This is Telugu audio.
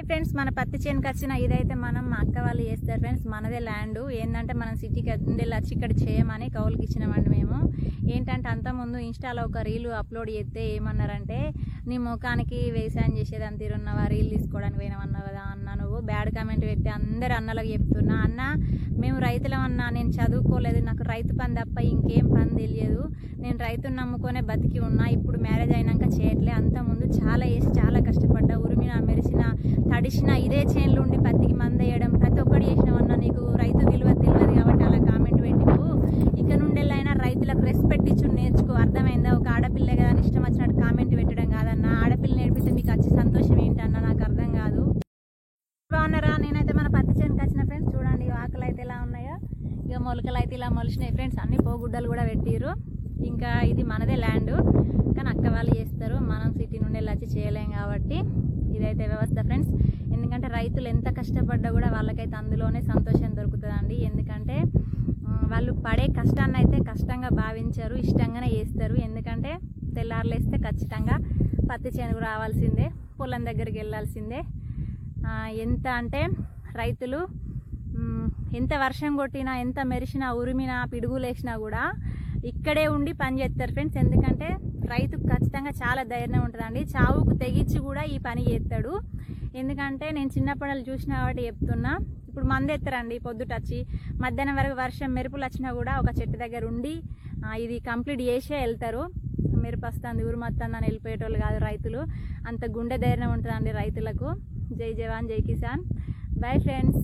ఫ్రెండ్స్ మన పత్తి చేనుకి వచ్చిన ఇదైతే మనం మా అక్క వాళ్ళు చేస్తారు ఫ్రెండ్స్. మనదే ల్యాండ్ ఏంటంటే మనం సిటీకి వచ్చి ఇక్కడ చేయమని కౌలుకి ఇచ్చినామండి మేము. ఏంటంటే అంతకుముందు ఇన్స్టాలో ఒక రీలు అప్లోడ్ చేస్తే ఏమన్నారంటే నీ ముఖానికి వ్యవసాయం చేసేది అంత తీరున్నావా, రీల్ తీసుకోవడానికి పోయినామన్నావు కదా అన్న, నువ్వు బ్యాడ్ కామెంట్ పెట్టి అందరు అన్నలకు చెప్తున్నా. అన్న మేము రైతులమన్నా, నేను చదువుకోలేదు, నాకు రైతు పని తప్ప ఇంకేం పని తెలియదు, నేను రైతుని నమ్ముకొనే బతికి ఉన్నా. ఇప్పుడు మ్యారేజ్ అయినాక చేయట్లే, అంతకుముందు చాలా వేసి చాలా కష్టపడ్డా, ఉరిమిన మెరిసిన తడిసిన ఇదే చేనులు ఉండి పత్తికి మందేయడం ప్రతి ఒక్కటి చేసినామన్నా. నీకు రైతు విలువ తెలియదు కాబట్టి అలా కామెంట్ పెట్టి నువ్వు ఇక నుండెళ్ళైనా రైతులకు రెస్పెక్ట్ ఇచ్చి నేర్చుకో, అర్థమైందా? ఒక ఆడపిల్ల కదా ఇష్టం వచ్చినట్టు కామెంట్ పెట్టడం కాదన్న. ఆడపిల్ల నేర్పితే మీకు వచ్చే సంతోషం ఏంటన్నా నాకు అర్థం కాదు. బాగున్నారా? నేనైతే మన పత్తి చేనుకి వచ్చిన ఫ్రెండ్స్. చూడండి ఆకులు అయితే ఎలా ఉన్నాయో, ఇక మొలకలు అయితే ఇలా మొలిచినాయి ఫ్రెండ్స్. అన్ని పోగుడ్డలు కూడా పెట్టిరు. ఇంకా ఇది మనదే ల్యాండ్ కానీ అక్క వాళ్ళు చేస్తారు, మనం సిటీ నుండి వెళ్ళి చేయలేం కాబట్టి ఇదైతే వ్యవస్థ ఫ్రెండ్స్. ఎందుకంటే రైతులు ఎంత కష్టపడ్డా కూడా వాళ్ళకైతే అందులోనే సంతోషం దొరుకుతుందండి. ఎందుకంటే వాళ్ళు పడే కష్టాన్ని అయితే కష్టంగా భావించారు, ఇష్టంగానే చేస్తారు. ఎందుకంటే తెల్లారులేస్తే ఖచ్చితంగా పత్తి చేనుకు రావాల్సిందే, పొలం దగ్గరికి వెళ్ళాల్సిందే. ఎంత అంటే రైతులు ఎంత వర్షం కొట్టినా, ఎంత మెరిసినా, ఉరిమినా, పిడుగులు వేసినా కూడా ఇక్కడే ఉండి పని చేస్తారు ఫ్రెండ్స్. ఎందుకంటే రైతుకు ఖచ్చితంగా చాలా ధైర్యం ఉంటుందండి, చావుకు తెగించి కూడా ఈ పని చేస్తాడు. ఎందుకంటే నేను చిన్నప్పటి చూసిన కాబట్టి చెప్తున్నా. ఇప్పుడు మందేస్తారండి పొద్దుటచ్చి, మధ్యాహ్నం వరకు వర్షం మెరుపులు వచ్చినా కూడా ఒక చెట్టు దగ్గర ఉండి ఇది కంప్లీట్ చేసే వెళ్తారు. మెరుపు వస్తుంది ఉరుమొస్తుంది అని వెళ్ళిపోయేటోళ్ళు కాదు రైతులు. అంత గుండె ధైర్యం ఉంటుందండి రైతులకు. జై జవాన్ జై కిసాన్. Bye friends.